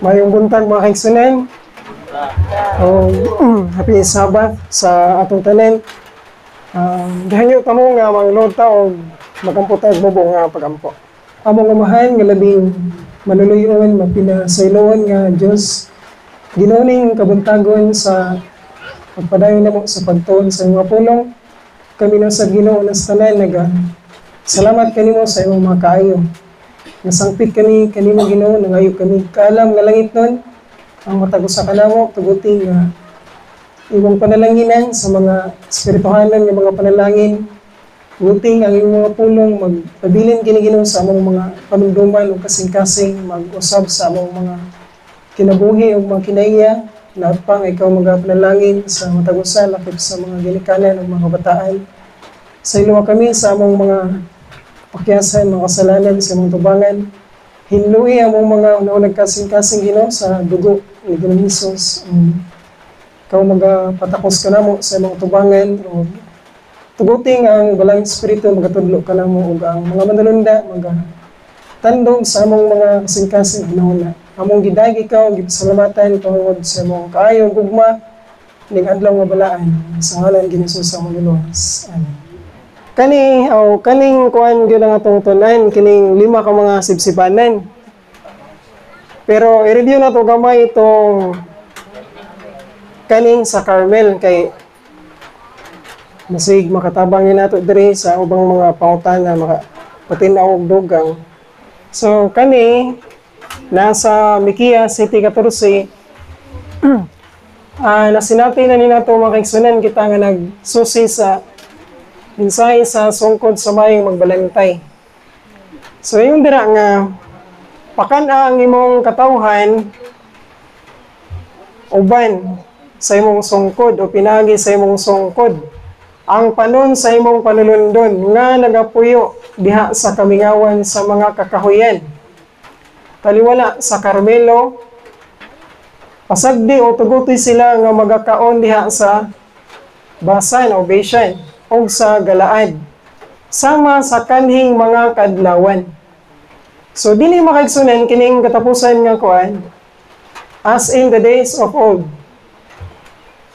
Mayong buntag mga kaigsunan. O happy Sabbath sa atong tanan. Gahangyo ta mo nga manglod ta og magamputag mubo nga pagampo. Among umahan nga labing manuluyon mapinasayloon nga Dios ginuning kabuntagon sa pagpadayon namo sa pagtuon sa mga pulong. Kami na sa Ginoo nas tanan salamat kanimo sa imong mga kaayo. Nasangpit kami kanimo Ginoo, nangayo kami kaalam nga langit nun ang matag usa kanamo tuguting nga imong panalanginan sa mga espirituhanan nga mga panalangin. Tuguting ang imong mga pulong magpabilin kini Ginoo sa among mga panumduman ug kasing-kasing mag-usab sa among mga kinabuhi ug mga kinaiya. Lahat pang ikaw magapanalangin sa matag usa lakip sa mga ginikanan ug mga kabataan. Sa iluwa kami sa among mga pakyasan, mga kasalanan sa among tubangan. Hinluhi ang mga unang kasing-kasing Ginoo sa dugo ni Ginoong Hesus. Ikaw magapatakos ka namo sa among tubangan o tuguting ang balang espiritu magatudlo ka namo ug ang mga manalunda magatandog sa among mga kasing-kasing hinahuna. Among gidag ikaw gipasalamatan tungod sa among kaayo gugma ning adlaw nga balaan sa ngalan ni Hesus sa among Ginoos. Amen. Kaning kuan gyud ang atong tunan kining 5 ka mga sipsipanan. Pero i-review na to gamay itong kaning sa Carmel kay masig makatabang ni nato diri sa ubang mga pangutana makapatinaw og dugang. So kani nasa Mikia City 14 nasinati na ni nato mga kaigsunan kita nga nagsusi sa mensahe sa sungkod sa mayong magbalantay. So yung dira nga pakana ang imong katawhan uban sa imong sungkod o pinagi sa imong sungkod ang panon sa imong panulundon nga nagapuyo diha sa kamingawan sa mga kakahuyan. Taliwala sa Carmelo, pasagdi o tugutoy sila nga magakaon diha sa Basan o Bashan o sa Galaad, sama sa kanhing mga kadlawan. So, dili makaigsunan kining katapusan nga kuan, as in the days of old.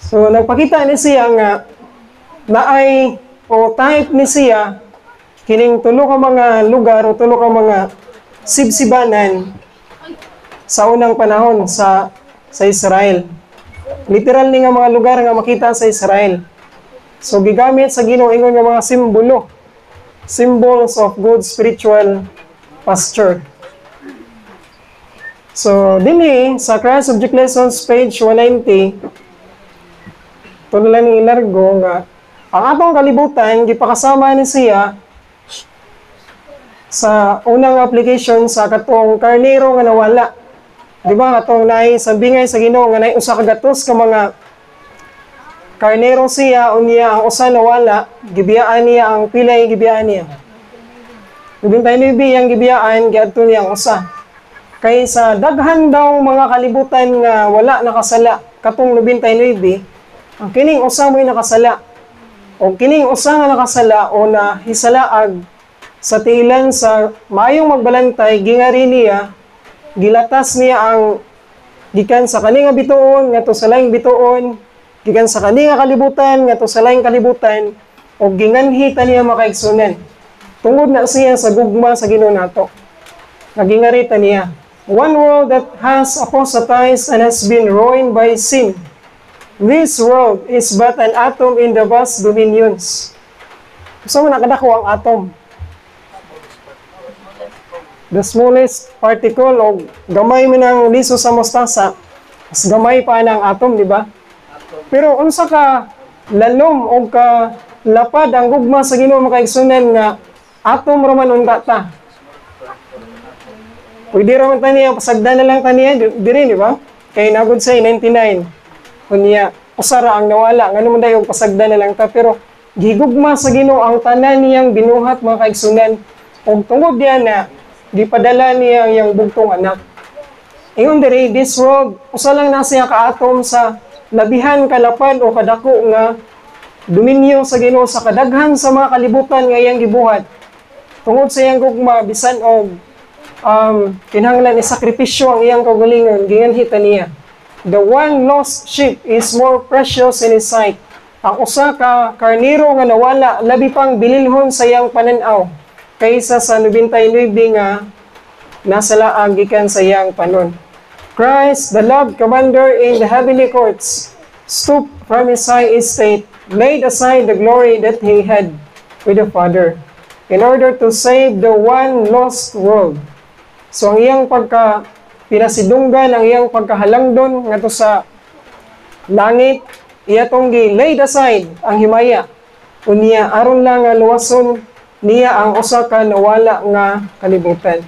So, nagpakita ni siya nga naay o type ni siya kining tulo ka mga lugar o tulo ka mga sibsibanan sa unang panahon sa Israel. Literal ni nga mga lugar nga makita sa Israel. So gigamit sa Ginoo ingon nga mga simbolo, symbols of good spiritual pasture. So dinhi sa Christ Object Lessons page 190 tunulan ni ilargo nga ang atong kalibutan gipakasama ni siya sa unang application sa katong karnero nga nawala. Di ba katong naay sambingay sa Ginoo nga naay usa ka gatos ka mga karnero siya unya ang usa nawala, gibiyaan niya ang pilay gibiyaan niya. Nubintay nibi ang gibiyaan giadto niya ang usa. Kay sa daghan daw mga kalibutan nga wala nakasala katong nubintay nibi, ang kining usa mo'y nakasala. O kining usa nga nakasala o nahisalaag sa tiilan sa mayong magbalantay gingari niya, gilatas niya ang gikan sa kani nga bituon ngadto sa laing bituon, gikan sa kani nga kalibutan ngadto sa laing kalibutan, o ginganhi ta niya makaigsunan. Tungod na siya sa gugma sa Ginoo nato. Nagingari ta niya, one world that has apostatized and has been ruined by sin. This world is but an atom in the vast dominions. So nakadako ang atom. The smallest particle o gamay man ang liso sa mostasa, mas gamay pa ng atom, di ba? Pero unsa ka lalom o ka lapad ang gugma sa Ginoo makaigsunan nga atom raman unta ta. Pwede raman taniya pasagdan na lang taniya diri, di ba? Kay nagud say 99. Kunya usara ang nawala ngano man dayon pasagdan na lang ta, pero gigugma sa Ginoo ang tanan niyang binuhat mga kaigsunan ug tungod diyan na gipadala niya ang iyang bugtong anak. Ingon diri this world usa lang na siya ka atom sa labihan kalapad o kadako nga dominyo sa Ginoo sa kadaghan sa mga kalibutan nga iyang gibuhat. Tungod sa iyang gugma bisan og kinahanglan isakripisyo ang iyang kaugalingon, ginganhita niya. The one lost sheep is more precious in his sight. Ang usa ka karniro nga nawala, labi pang bililhon sa iyang pananaw, kaysa sa 99 nga nasa laang gikan sa iyang panon. Christ, the loved commander in the heavenly courts, stooped from his high estate, laid aside the glory that he had with the Father, in order to save the one lost world. So ang iyang pinasidunggan, ang iyang pagkahalangdon ngadto sa langit, iya tong laid aside ang himaya. Unya aron lang nga luwason niya ang usa ka nawala nga kalibutan.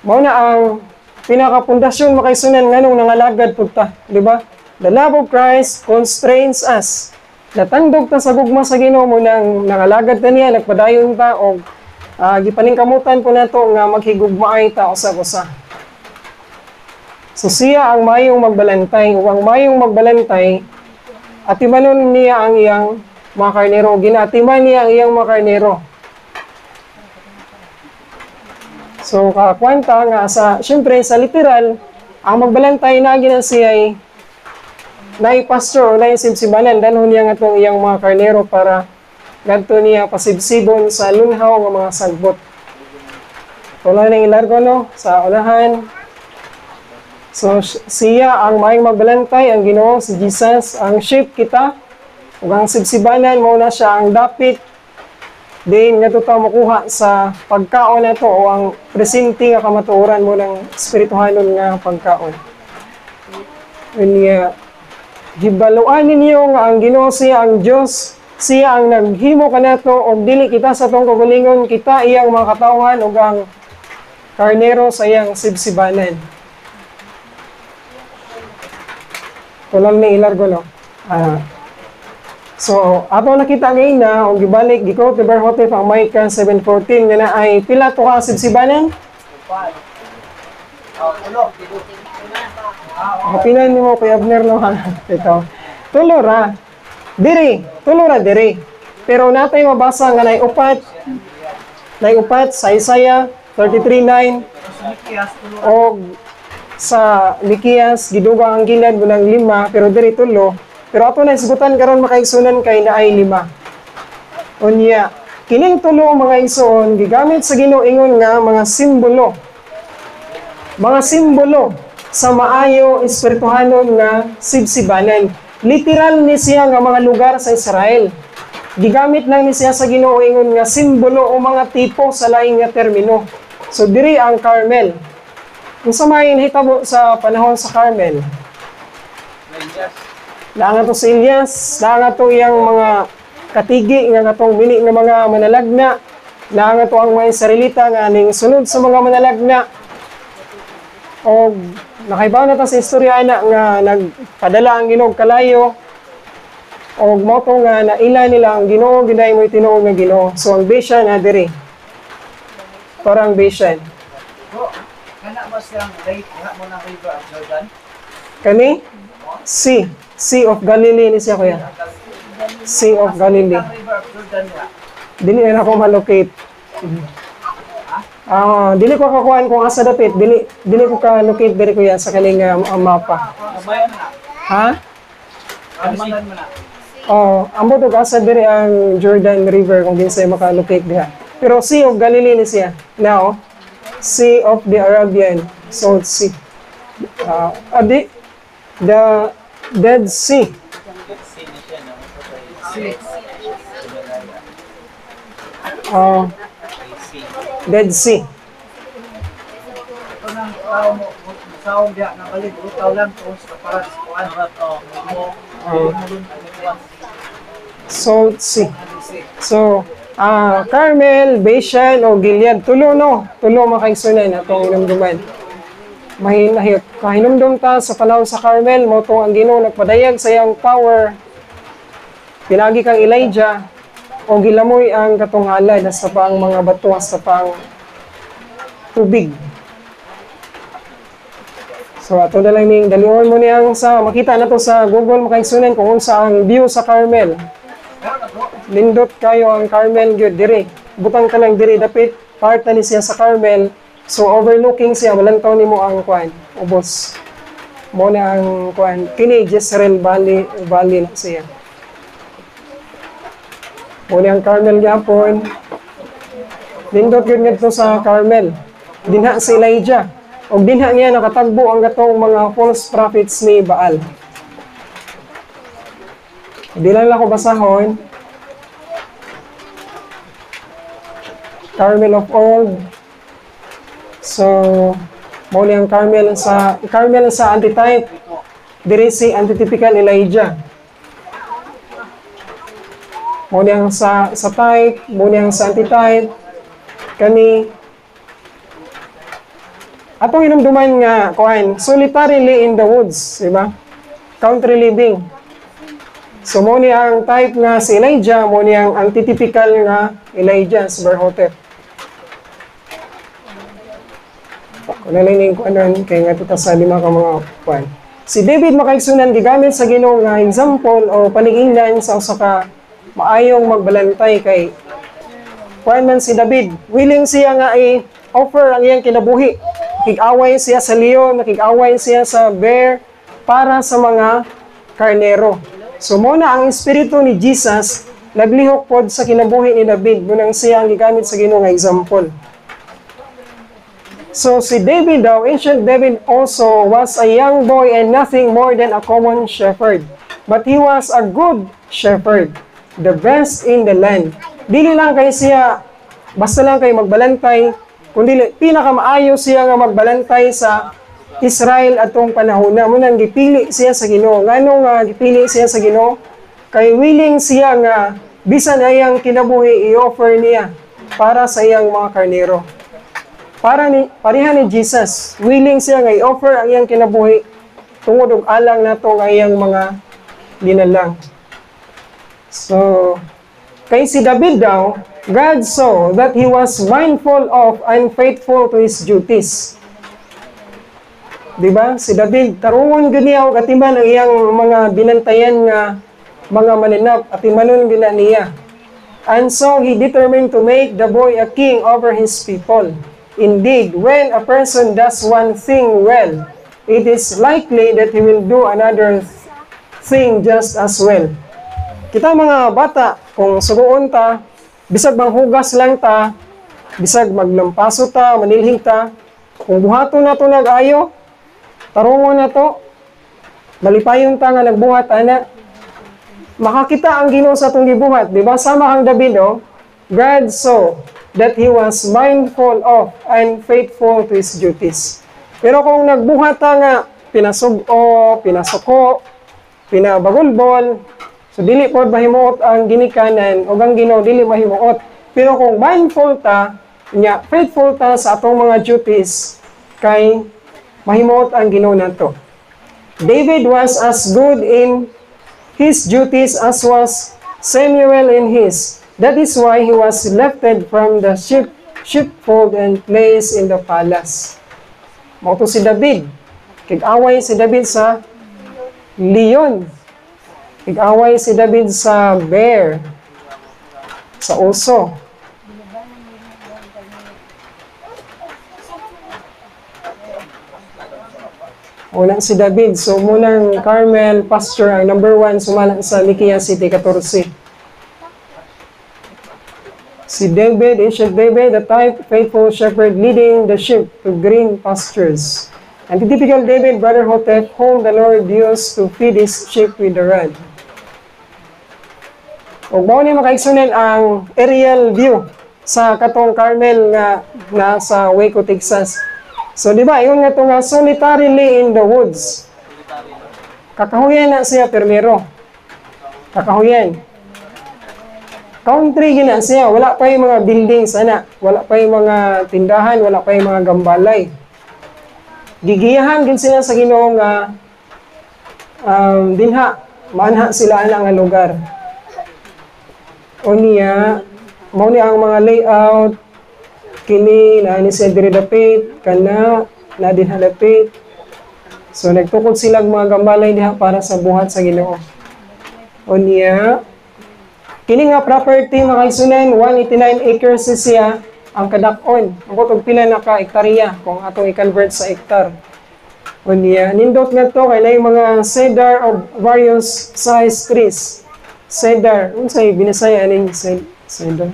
Mao na ang pinakapundasyon makaisunan nganong nangalagad pud ta, di ba? The love of Christ constrains us. Natandog ta sa gugma sa Ginoo mo nang nangalagad ta niya, nagpadayon ta og gipaningkamutan po nato nga maghigugmaay ta usa-usa. So siya ang mayong magbalantay, ug ang mayong magbalantay atimanon niya ang iyang mga karnero, ginatiman niya ang iyang mga karnero. So kakwanta nga syempre sa literal, ang magbalantay na gina siya ay pastor o sibsibanan, dalhon niya nga itong iyang mga karnero para ganto niya pasibsibon sa lunhaw ng mga sagbot. Tulad ng ilargo sa unahan. So siya ang maayong magbalantay, ang Ginoo si Jesus, ang sheep kita, ug ang sibsibanan mao na siya ang dapit. Din nga ta makuha sa pagkaon nato o ang presente nga kamatuoran mo ng espirituhanon nga pagkaon. Unya hibaluan ninyo nga ang Ginoo siya ang Dios, siya ang naghimo kanato og dili kita sa tong kagalingon, kita iyang mga katawhan ug ang karnero sa iyang sibsibanan. Tulad ni ilargo so ato nakita ngayon na og gibalik giko ti Berhotif ang Micah 7:14 nga na ay pila to ka sibsibanan? Kapilan mo kay Abner ito. Tulora diri. Pero natay mabasa nga nay upat sa Isaiah 33:9 o sa Likias gidugang ang gilad bunang 5 pero diri 3. Pero ato na isgutan karon makaigsunan kay naay 5. Unya kining 3 mga igsoon gigamit sa Ginoo ingon nga mga simbolo sa maayo espirituhanon nga sibsibanan. Literal ni siya nga mga lugar sa Israel. Gigamit lang ni siya sa Ginoo ingon nga simbolo o mga tipo sa laing nga termino. So diri ang Carmel. Kung sa may hitabo sa panahon sa Carmel, naangat to si Elias, naangat to iyang mga katigi nga katong bili nga mga manalagna, naangat to ang mga Israelita nga ning sunod sa mga manalagna. O nakaibaw na ta sa istorya nga nagpadala ang Ginoo kalayo o mo to nga naila nila ang Ginoo giday mo tinuod nga Ginoo. So ang vision na diri. Parang vision. Kana ba siyang lake nga mo na river of Jordan? Kani? Sea of Galilee ni siya kuya. Sea of Galilee. River of Jordan nga. Dili na ako malocate. Dili ko kakuhaan kung asa dapit. Dili ko ka-locate diri kuya sa kaning mapa. Kabayan na. Ha? Kabayan mo na. Ambot og asa diri ang Jordan River kung ginsay maka-locate diha. Pero Sea of Galilee ni siya. Now, Sea of the Arabian Salt Sea. The Dead Sea. Dead Sea. Ito nang tao mo saong diha na balik utaw lang to sa para sa kuan Salt Sea. So, Carmel, Bashan, o Gilead, tulo makaigsunan atong hinumduman. Kahinumdum ta sa panahon sa Carmel, mo to ang Ginoo nagpadayag sa iyang power. Pinagi kang Elijah, o gilamoy ang katunghalan sa pang mga bato, sa pang tubig. So ato na lang ning daliwon mo niyang sa makita na to sa Google makaigsunan kung unsa ang view sa Carmel. Lindot kayo ang Carmel gyud diri. Butang ka lang diri dapit part na ni siya sa Carmel. So overlooking siya, walang taon nimo ang kuan, ubos. Mo na ang kuan, kini Jezreel Valley na siya. Mo na ang Carmel gyapon. Nindot gyud ngadto sa Carmel. Dinha si Elijah. Og dinha niya nakatagbo ang gatong mga false prophets ni Baal. Di lang ako basahon. Carmel of old. So, mo ni ang Carmel sa antitype. Diri si antitypical Elijah. Mo ni ang sa type, mo ni ang sa antitype. Kani atong hinumduman nga kuan, solitarily in the woods, di ba? Country living. So mo ni ang type nga si Elijah, mo ni ang antitypical nga Elijah sa Berhotep. Kung nalining ko ano, kaya nga ito sa lima ka mga kuan. Si David makaigsunan gigamit sa Ginoo nga example o paligingdan sa usa ka maayong magbalantay kay kuan man si David. Willing siya nga i-offer ang iyang kinabuhi. Nakig-away siya sa leon, nakig-away siya sa bear para sa mga karnero. So muna ang espiritu ni Jesus naglihok pod sa kinabuhi ni David munang siya ang gigamit sa Ginoo nga example. So si David daw, ancient David also was a young boy and nothing more than a common shepherd. But he was a good shepherd, the best in the land. Dili lang kay siya, basta lang kay magbalantay, kundi pinakamaayo siya nga magbalantay sa Israel atong panahon na munang gipili siya sa Ginoo. Ngano nga gipili siya sa Ginoo? Kay willing siya nga bisan ayang kinabuhi i-offer niya para sa iyang mga karnero. Pareha ni Jesus, willing siya nga i-offer ang iyang kinabuhi tungod og alang nato nga iyang mga dinalang. So, kay si David daw, God saw that he was mindful of and faithful to his duties. Diba? Si David, tarungon gud niya og atiman ang iyang mga binantayan nga mga maninap, atimanon gina niya. And so he determined to make the boy a king over his people. Indeed, when a person does one thing well, it is likely that he will do another thing just as well. Kita mga bata, kung suguon ta, bisag manghugas lang ta, bisag maglampaso ta, manilhing ta, kung buhaton na to nag-ayo, tarungon na to, malipayon ta nga nagbuhat, ana, makakita ang Ginoo sa atong gibuhat. Diba? Sama kang David, oh, God saw that he was mindful of and faithful to his duties. Pero kung nagbuhat ta nga, pinasugo, pinasuko, pinabagulbol, so dili po mahimuot ang ginikanan o ang Ginoo dili mahimuot. Pero kung mindful ta, nya faithful ta sa atong mga duties, kay mahimuot ang Ginoo nato. David was as good in his duties as was Samuel in his. That is why he was lifted from the sheepfold and placed in the palace. Mao to si David. Kig-away si David sa leon. Kig-away si David sa bear. Sa oso. Unang si David. So, munang Carmel pasture ang number 1 sumalang sa Nicaea City 14. Si David, ancient David, the type faithful shepherd leading the sheep to green pastures. And the typical David, brother Hotep, whom the Lord used to feed his sheep with the rod. O mao ni makaigsunan ang aerial view sa katong Carmel nga nasa Waco, Texas. So di ba, ingon nga to nga solitarily in the woods. Kakahuyan na siya permero. Kakahuyan. Country gina siya, wala pa yung mga buildings ana, wala pa yung mga tindahan, wala pa yung mga gambalay. Gigiyahan din sila sa Ginoo nga dinha, maanha sila ana nga lugar. O niya, mao ni ang mga layout, kini na ni siya diri dapit, kana na din halapit. So nagtukod sila mga gambalay diha para sa buhat sa Ginoo. O niya, kini nga property makaigsunan 189 acres siya ang kadak-on. Ambot og pila na ka hektarya kung atong i-convert sa hektar. Unya, nindot nga to kay na yung mga cedar of various size trees. Cedar, unsay Binasaya aning cedar?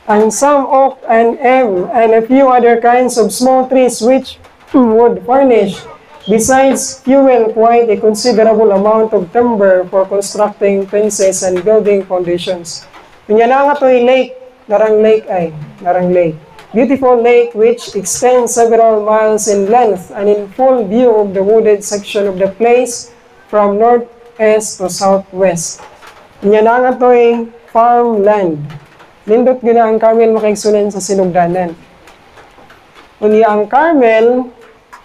And some oak and elm and a few other kinds of small trees which would furnish, besides fuel, quite a considerable amount of timber for constructing fences and building foundations. Unya na nga to lake, narang lake. Beautiful lake which extends several miles in length and in full view of the wooded section of the place from northeast to southwest. Unya na nga to farmland. Nindot gina ang Carmel makaigsunan sa sinugdanan. Unya ang Carmel,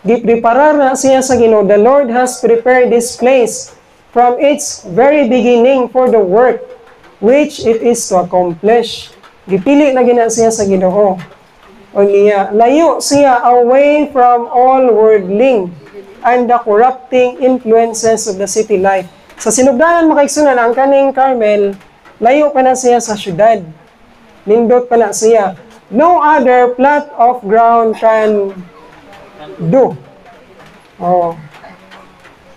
gipreparar na siya sa Ginoo. The Lord has prepared this place from its very beginning for the work which it is to accomplish. Gipili na gina siya sa Ginoo. Unya, layo siya away from all worldling and the corrupting influences of the city life. Sa sinugdanan makaigsunan ang kaning Carmel, layo pa na siya sa syudad. Nindot pa na siya. No other plot of ground can do. Oh.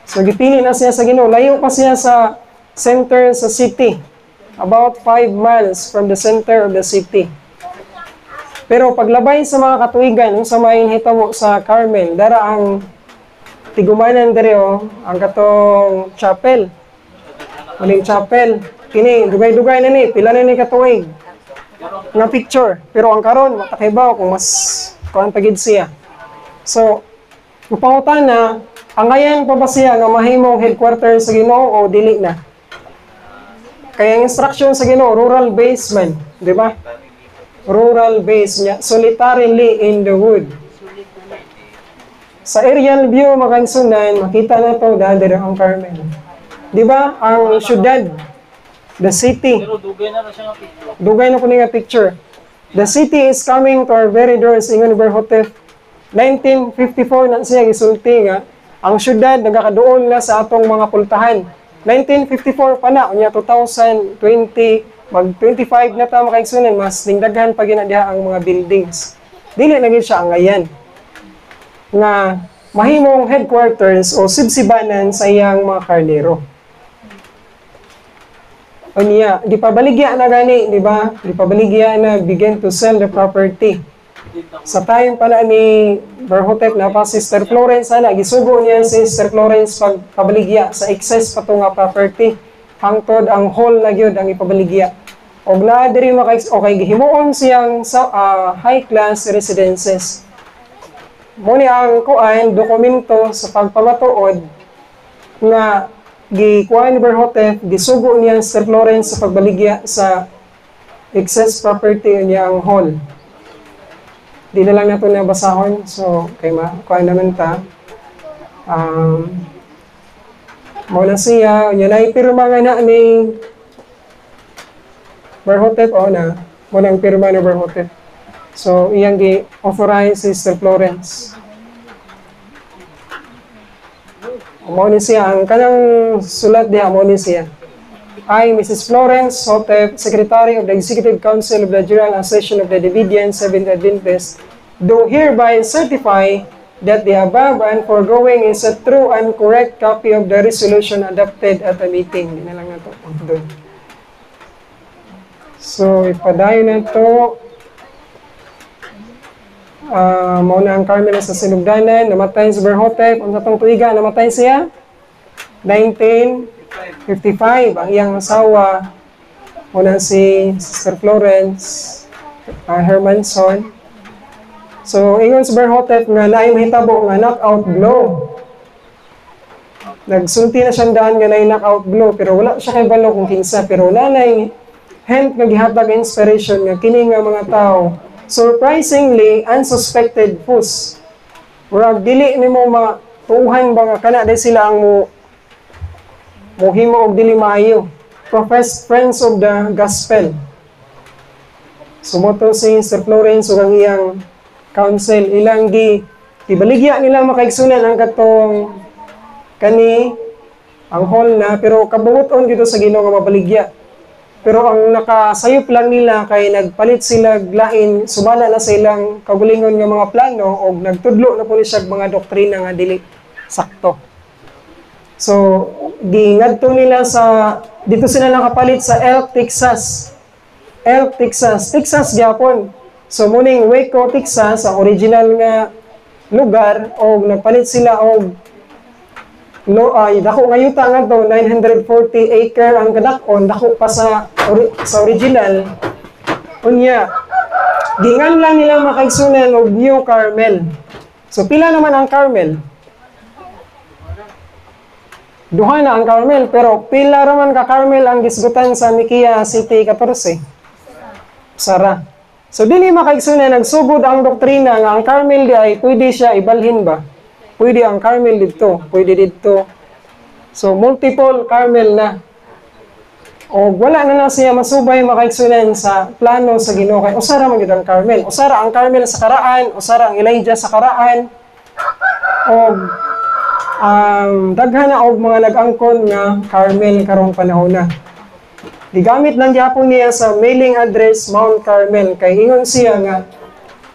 So, gipili na siya sa Ginoo. Layo pa siya sa center sa city. About 5 miles from the center of the city. Pero paglabay sa mga katuigan, yung sa may hitabo sa Carmel, dara ang tigumanan dere ang katong chapel. Maling chapel. Kini, dugay-dugay na ni, pila na ni katuig. Nga picture. Pero ang karon matakibaw kung mas kuan pagid siya. So, upangutan na, ang ngayon pa ba siya nga mahimong headquarters sa Ginoo o dili na? Kaya ang instruction sa Ginoo, rural base man, di ba? Rural base niya, solitarily in the wood. Sa aerial view, makangsunan, makita na to dahil ang Carmel. Di ba? Ang syudad, the city. Pero dugay na siya nga picture. Dugay na po nga picture. The city is coming to our very doors. Ingon Berhotef. 1954 na siya gisulti nga. Ang syudad nagakaduol na sa atong mga pultahan. 1954 pa na. Unya 2020, mag-25 na ta makaigsunan. Mas dingdaghan pa ginadiha ang mga buildings. Dili na gid siya ang ngayan. Nga mahimong headquarters o sibsibanan sa iyang mga karnero. O niya, di pa baligya na gani, di ba? Di pa baligya na begin to sell the property. Sa time pala ni Berhotep na pa Sister Florence, gisugo niya si Sister Florence pag pabaligya sa excess pa to nga property. Hangtod ang hall na gyud ang ipabaligya. Og naa diri okay gihimuon siyang sa high class residences. Mo ni ang kuan dokumento sa pagpamatuod nga gikuha ni Berhotep, gisugo niya Sister Florence sa pagbaligya sa excess property niya ang hall. Di na lang nato na basahon, so kay kuha naman ta. Muna siya, yun ay pirma nga na ni Berhotep, muna ang pirma ni Berhotep. So, iyang gi-authorize si Sister Florence. Mao ni siya ang kanang sulat diha mao ni siya. I, Mrs. Florence Hotep, Secretary of the Executive Council of the General Association of the Davidian Seventh Adventists, do hereby certify that the above and foregoing is a true and correct copy of the resolution adopted at a meeting. Di na lang na ito. Doon. So, ipadayo na ito. Mauna ang Carmel sa sinugdanan, namatay si Berhotep. Ang satong tuiga, namatay siya 1955. Ang iyang asawa, muna si Sister Florence Hermanson. So, ingon si Berhotep nga naay mahitabo nga knockout blow. Nagsulti na siyang daan nga naay knockout blow, pero wala siya kay balo kung kinsa. Pero nanay, hent nga gihatag inspiration nga kini nga mga tao surprisingly unsuspected fools. Murag dili nimo matuhan ba nga kana day sila ang mohimo og dili maayo. Professed friends of the gospel. Sumoto si Sister Florence ug ang iyang council ilang ibaligya nila makaigsunan ang katong kani ang hall na pero kabuoton dito sa Ginoo nga mabaligya. Pero ang nakasayop lang nila kay nagpalit sila lain, sumala na sa ilang kagulingon nga mga plano o nagtudlo na po siya mga doktrina nga dili sakto. So, giingadto nila dito sila nakapalit sa Elk, Texas. Elk, Texas. Texas, Japon. So, muning Waco, Texas, ang original nga lugar, o nagpalit sila og dako nga yuta nga to, 940 acre ang kadakon, dako pa sa original. Unya, gingan lang nila makaigsunan og New Carmel. So, pila naman ang Carmel? Duha na ang Carmel, pero pila raman ka Carmel ang gisgutan sa Nikia City 14? Sara. So, dili makaigsunan, nagsugod ang doktrina nga ang Carmel di ay pwede siya ibalhin ba? Pwede ang Carmel dito, pwede dito. So, multiple Carmel na. O wala na siya masubay makaigsunan sa plano sa Ginoo kay usara man gid ang Carmel. Usara ang Carmel sa karaan, usara ang Elijah sa karaan. O daghan na og mga nag-angkon nga Carmel karong panahon na. Digamit lang gyapon niya sa mailing address Mount Carmel kay ingon siya nga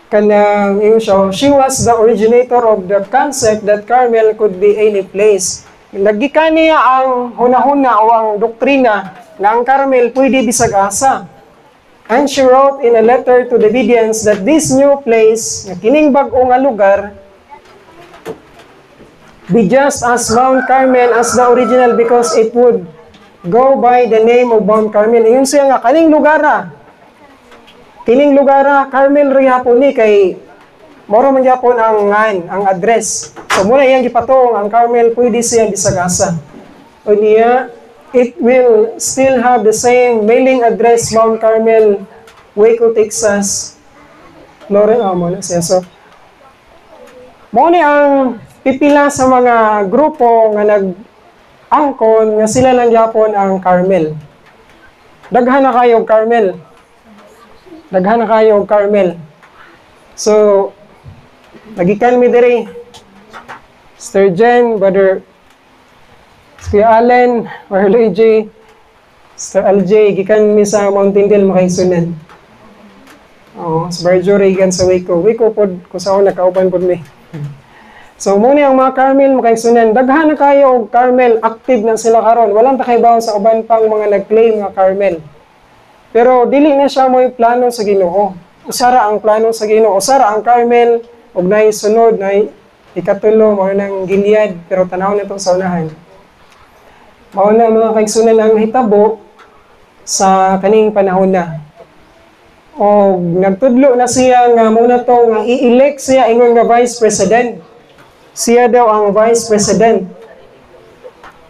kanang ingon siya, she was the originator of the concept that Carmel could be any place. Nagikan niya ang hunahuna o ang doktrina na ang Carmel pwede bisag asa. And she wrote in a letter to the Bereans that this new place, na kining bag-o nga lugar, be just as Mount Carmel as the original because it would go by the name of Mount Carmel. Yun siya nga, kaning lugara. Kining lugara, Carmel rin hapon ni kay moro man gyapon ang address. So muna iyang gipatong ang Carmel pwede siya bisagasa. O niya, it will still have the same mailing address Mount Carmel, Waco, Texas. Loren mo na siya. So mo ni ang pipila sa mga grupo nga nag-angkon nga sila lang gyapon ang Carmel. Daghan na kayo og Carmel. Daghan na kayo og Carmel. So, nagikan mi diri. Sister Jen, Brother Kuya Allen, Marlo J, Sister LJ, gikan mi sa Mountain Dew makaigsunan. Sa Marjorie, gikan sa Waco. Waco pod, kung saan nakauban pod mi. So, muna ang mga Carmel makaigsunan. Daghan na kayo og Carmel, active na sila karon. Walang takaybaw sa uban pang mga nag-claim nga Carmel. Pero dili na siya mo'y plano sa Ginoo. Usara ang plano sa Ginoo. Usara ang Carmel, og nay sunod, nay ikatulo, mao nang Gilead, pero tanaw na ito sa unahan. Mao na mga kaigsunan ang hitabo sa kaning panahon na. O nagtudlo na siya nga muna to nga i-elect siya ingon nga Vice President. Siya daw ang Vice President.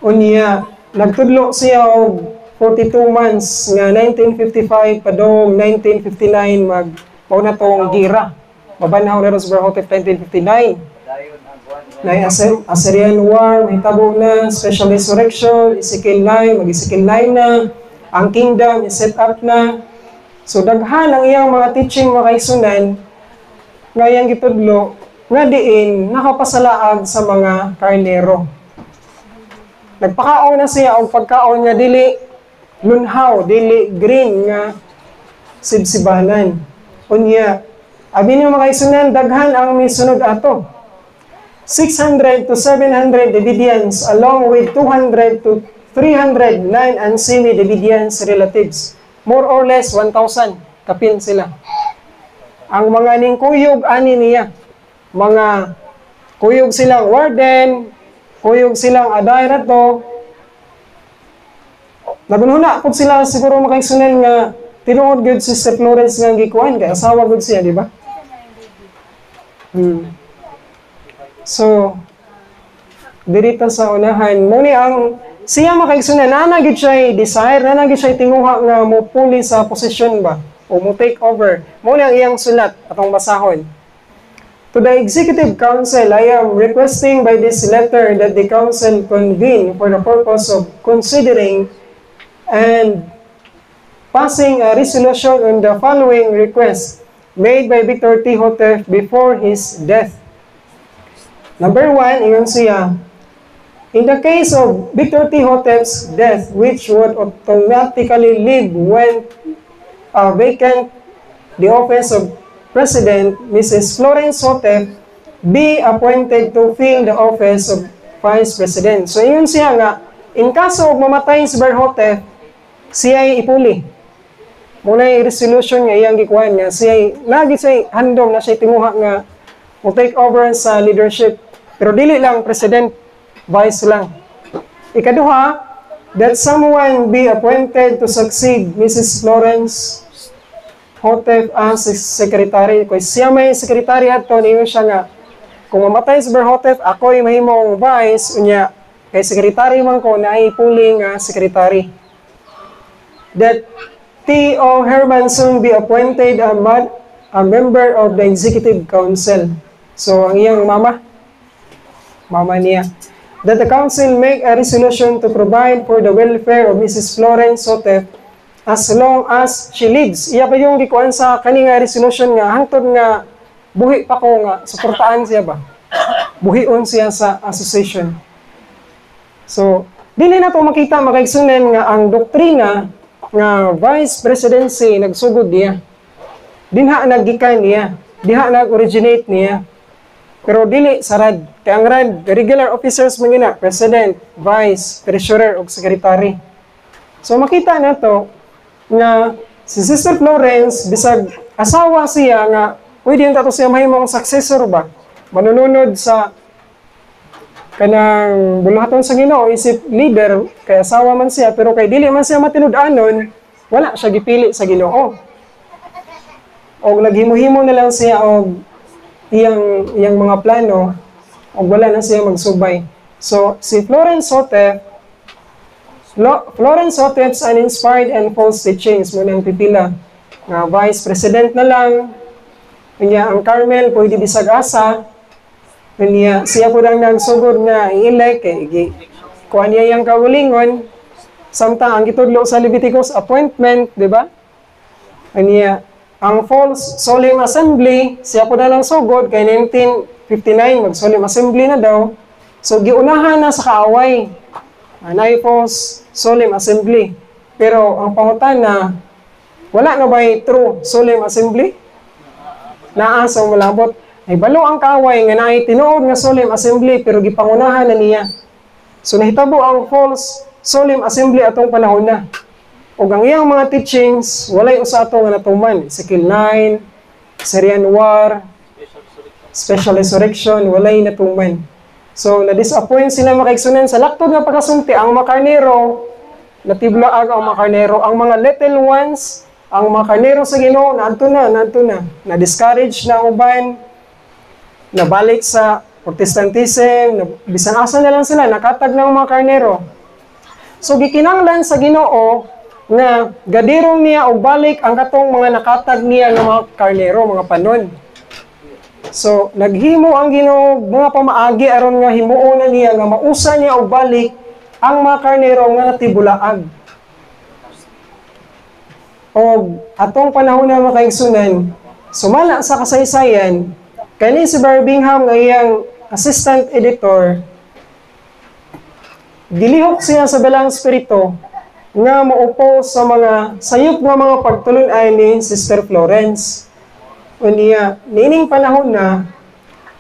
Unya, nagtudlo siya og 42 months nga 1955 padong 1959 mao na tong gira. Mabanaw na sa Berhotep 1959. Na Assyrian War, mahitabo na, Special Resurrection, Ezekiel 9, mag-Ezekiel 9 na, ang kingdom is set up na. So daghan ang iyang mga teaching mga kaigsunan nga iyang gitudlo nga diin nakapasalaag sa mga karnero. Nagpakaon na siya og pagkaon nga dili lunhaw, dili green nga sibsibanan. Unya, abi niyo mga kaigsunan, daghan ang misunod ato. 600 to 700 Davidians along with 200 to 309 Ansemi Davidians relatives. More or less 1,000 kapin sila. Ang mga ningkuyog ani niya, mga kuyog silang warden, kuyog silang adayrato. Nagunhuna po sila siguro makaigsunan nga tinuod gud si Sister Florence nga gikuan kay asawa gud siya, di ba? So, dirita sa unahan, muni ang siya makaigsunan, nanagid siya desire, nanagid siya tinguha nga mo puli sa posisyon ba? O mo take over. Muni ang iyang sulat, atong basahon. To the Executive Council, I am requesting by this letter that the Council convene for the purpose of considering and passing a resolution on the following request made by Victor T. Hotef before his death. Number 1, ingon siya, In the case of Victor T. Hotep's death, which would automatically leave when vacant the office of President, Mrs. Florence Hotep be appointed to fill the office of Vice President. So, yun siya nga, in kaso of mamatay si Bar Hotep, siya ay ipuli. Muna yung resolution nga iyang gikuhan nga, siya lagi siya handom na siya timuha nga will take over sa leadership. Pero dili lang President, Vice lang. Ikaduha, that someone be appointed to succeed Mrs. Florence Hotep as secretary. Kung siya may secretary ato, niyo siya nga, kung mamatay si Bar Hotep, ako ay mahimong vice, unya, kay secretary man ko na ay puling secretary. That T.O. Hermanson be appointed a member of the Executive Council. So, ang iyang mama niya. That the council make a resolution to provide for the welfare of Mrs. Florence Hotep as long as she lives. Iya pa yung gikuan sa kaninga resolution nga, hangtod nga, buhi pa ko nga, suportaan siya ba? Buhion siya sa association. So, dili na ito makita, makaigsunan nga ang doktrina nga Vice Presidency nagsugod niya. Dinha naggikan niya. Diha nag-originate niya. Pero dili sarad. Kaya ang rad, regular officers mga President, Vice, Treasurer, o Secretary. So makita na to nga si Sister Florence, bisag asawa siya nga, pwede yung tato siya mahimong successor ba? Manununod sa kanang buluhaton sa Ginoo, isip leader, kay asawa man siya, pero kay dili man siya matinud-anon, wala siya gipili sa Ginoo. O naghimo-himo na lang siya og iyang mga plano, o wala na siya magsubay. So, si Florence Hotep's uninspired and false teachings mo nang pipila. Nga Vice President na lang, kanya ang Carmel, pwede bisag asa, kanya siya po lang nagsugod nga i-elect, kuha niya yung kawulingon, samtang ang itudlo sa Leviticus appointment, di ba? Kanya, ang false solemn assembly, siya po na lang sugod, kay 1959, mag-solemn assembly na daw. So, giunahan na sa kaaway. Anay false solemn assembly. Pero, ang pangutan na, wala na ba'y true solemn assembly? Naasa malabot. Ay balo ang kaaway nga naay tinuod nga solemn assembly, pero gipangunahan na niya. So, nahitabo ang false solemn assembly atong panahon na. O ang iyang mga teachings, walay usa ato nga natuman. Ezekiel 9, Syrian War, Special Resurrection, walay natuman. So, na-disappoint sila makaigsunan sa laktod nga pagkasunti. Ang mga karnero, natiblaag ang mga karnero. Ang mga little ones, ang mga karnero sa Ginoo, naadto na. Na-discourage na uban, nabalik sa Protestantism, bisan asa na lang sila, nakatag ng mga karnero. So, gikinanglan sa Ginoo, nga gadirong niya o balik ang katong mga nakatag niya ng mga karnero, mga panon. So, naghimo ang Ginoo mga pamaagi aron nga himuon na niya nga mausa niya og balik ang mga karnero nga natibulaag. O atong panahon na makaigsunan, sumala sa kasaysayan, kani si Birmingham nga iyang assistant editor, gilihok siya sa dalang espiritu nga maupo sa mga sayop nga mga pagtulon-ay ni Sister Florence. Unya, nining panahon na,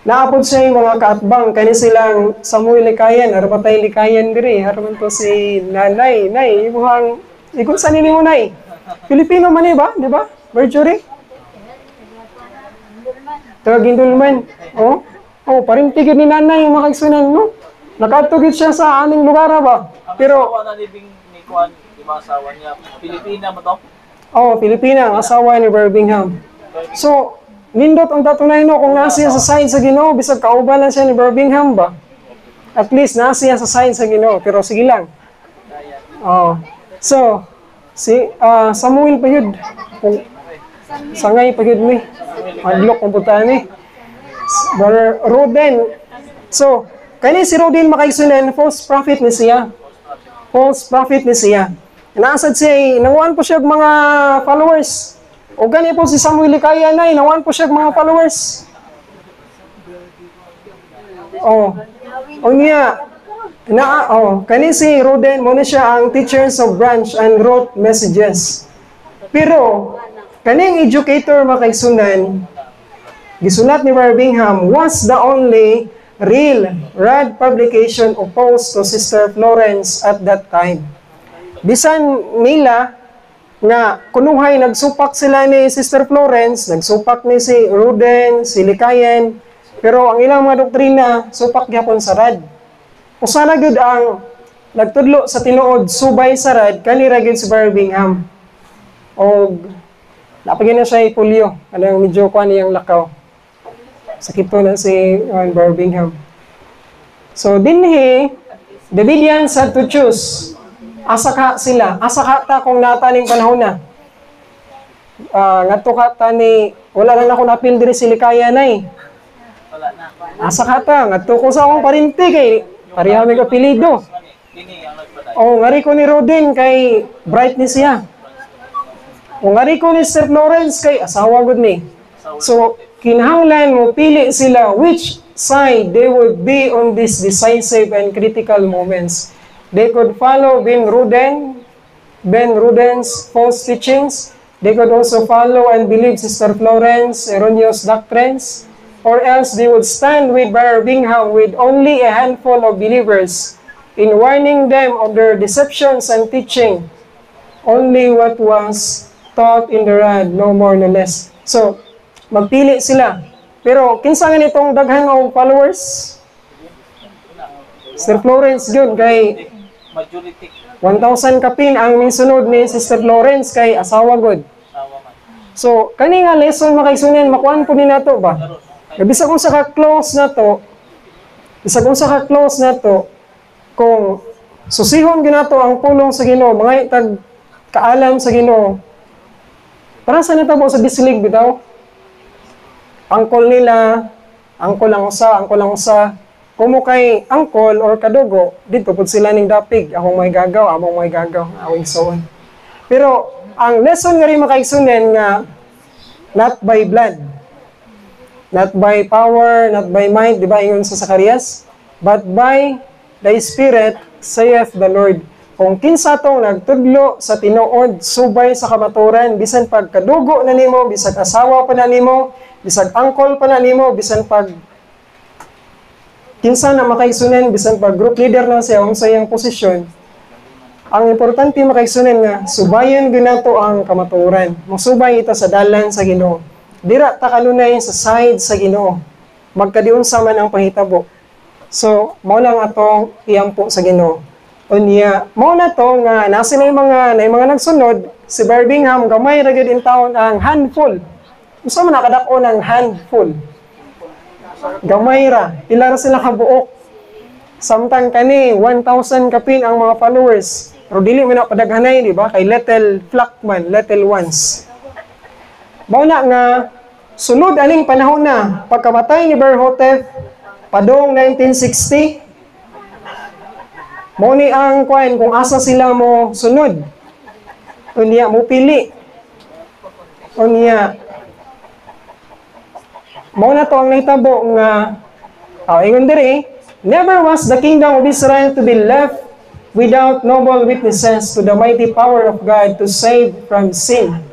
naapod siya yung mga kaatbang, kani silang Samuel Likayan, Arapatay Likayan diri, haraman to si Nanay, ibuhang, ikon sa nini mo Nay? Pilipino man ba? Di ba? Virtually? Tagagindulman. Oh, paring tigid ni Nanay yung makaigsunan mo. Nakatugid siya sa aning lugar ba? Pero, asawa niya, Pilipina mo to? Oh, Pilipina, ang asawa ni Birmingham. So, nindot ang tatunay no, kung nasiya sa side sa Ginoo, bisag kauban lang siya ni Birmingham ba? At least nasiya sa side sa Ginoo, pero sige lang. Oh. So, si Samuel pa yun. Sangay pa yun mi. Madlok kung puta ni. Brother Roden. So, kani si Roden makaigsunan, false prophet ni siya. False prophet ni siya. Naasad siya, nanguan po siya mga followers. O gani po si Samuel Likayan ay, nanguan po siya mga followers. O niya, Kani si Ruden, muna siya ang teachers of branch and wrote messages. Pero, kaning educator makaigsunan, gisulat ni Birmingham, was the only real rad publication opposed to Sister Florence at that time. Bisan nila nga kunuhay nagsupak sila ni Sister Florence, nagsupak ni si Ruden, si Likayen, pero ang ilang mga doktrina supak gyapon sa rad. Usa na gyud ang nagtudlo sa tinuod subay sa rad kanira gyud si Birmingham. Og napagin na siya ipulyo, anong medyo kuan niyang lakaw. Sakit to na si Birmingham. So dinhi Davidian sa to choose. Asa ka sila, asa ka ta kung nataning panahon na. Ngadto ka ta ni wala lang ako napil diri si Likaya nay. Asa ka ta ngadto ko sa akong parinti kay pareha mi apelyido. Ngari ko ni Rodin kay bright ni siya. Ngari ko ni Sir Lawrence kay asawa gud ni. So kinahanglan mo pili sila which side they would be on these decisive and critical moments. They could follow Ben Ruden's false teachings. They could also follow and believe Sister Florence erroneous doctrines, or else they would stand with Birmingham with only a handful of believers in warning them of their deceptions and teaching only what was taught in the rod, no more no less. So, magpili sila. Pero, kinsa nga nitong daghan o followers? Sister Florence yun, kay 1,000 kapin ang minsunod ni Sister Florence kay asawa god. So, kani nga lesson makaigsunan, makuan po ni nato ba? Bisag kung sa ka-close na to, kung susihon ginato ang pulong sa Ginoo, mga tag kaalam sa Ginoo, para sa natabo sa bislig bitaw, angkol nila, angkol lang usa, kumo kay angkol or kadugo, dito pud sila ning dapig, among may gagaw, awing soon. Pero, ang lesson nga rin makaigsunan nga, not by blood, not by power, not by might, di ba ingon sa Zacarias? But by the Spirit, saith the Lord. Kung kinsa tong nagtudlo sa tinuod, subay sa kamaturan, bisan pagkadugo na nimo, bisan asawa pa na nimo, bisan angkol pa na nimo, bisan pag kinsa na makaigsunan, bisan pag group leader na siya, ang sayang posisyon, ang importante makaigsunan nga, subayon ginato ang kamaturan. Musubay ita sa dalan sa Ginoo. Dira ta kanunay sa side sa Ginoo. Magkadiunsa man ang pahitabo. So, mao lang atong iyampo sa Ginoo. Unya, mao na to nga nasa na mga nagsunod, si Birmingham gamay ra gyud in taon ang handful. Unsa man nakadak-o ng handful? Gamay ra, ila ra sila kabuok. Samtang kani 1,000 kapin ang mga followers. Pero dili man na padaghanay, di ba? Kay little flock man, little ones. Mao na nga sunod aning panahon na pagkamatay ni Berhotep padong 1960. Mao ni ang kuan kung asa sila mo sunod. Unya mo pili. Unya mao na to ang nahitabo nga ingon diri, never was the kingdom of Israel to be left without noble witnesses to the mighty power of God to save from sin.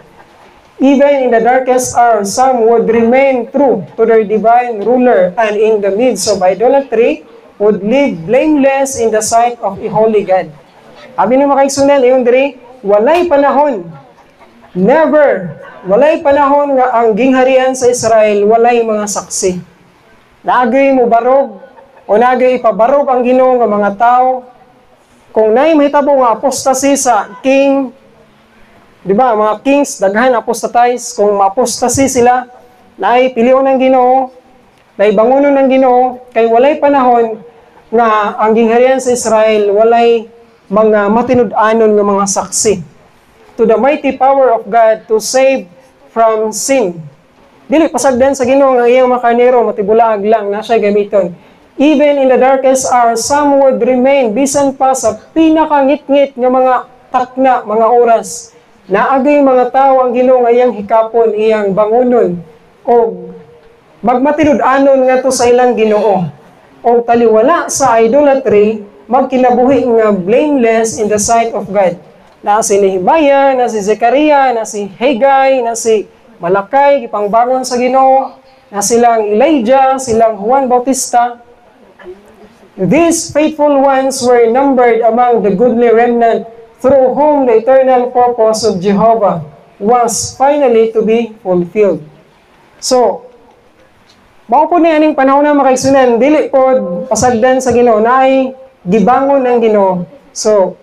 Even in the darkest hour, some would remain true to their divine ruler, and in the midst of idolatry, would live blameless in the sight of a holy God. Abi ni makaigsunan, iyon diri, walay panahon, walay panahon nga ang gingharian sa Israel, walay mga saksi. Naagay mo barog, o nagay ipabarog ang Ginoo nga mga tao. Kung nay mahitabo nga apostasy sa king, di ba, mga kings daghan apostatize, kung ma-apostasy sila, nay pilion ng Ginoo, nay bangunon ng Ginoo, kay walay panahon nga ang gingharian sa Israel walay mga matinud-anon nga mga saksi to the mighty power of God to save from sin. Dili pasagdan sa Ginoo nga iyang makarnero matibulaag lang na siya gamiton. Even in the darkest hour, some would remain, bisan pa sa pinakangit-ngit nga mga takna, mga oras. Naagay mga tao ang Ginoo nga iyang hikapon, iyang bangunon, o magmatinud-anon nga to sa ilang Ginoo. O taliwala sa idolatry, magkinabuhi nga blameless in the sight of God. Na si Nehemiah, na si Zechariah, na si Haggai, na si Malakay, gipangbangon sa Ginoo, na silang Elijah, silang Juan Bautista. These faithful ones were numbered among the goodly remnant through whom the eternal purpose of Jehovah was finally to be fulfilled. So, mao po na aning panahon na makaigsunan, dili po pasagdan sa Ginoo na ay gibangon ng Ginoo. So,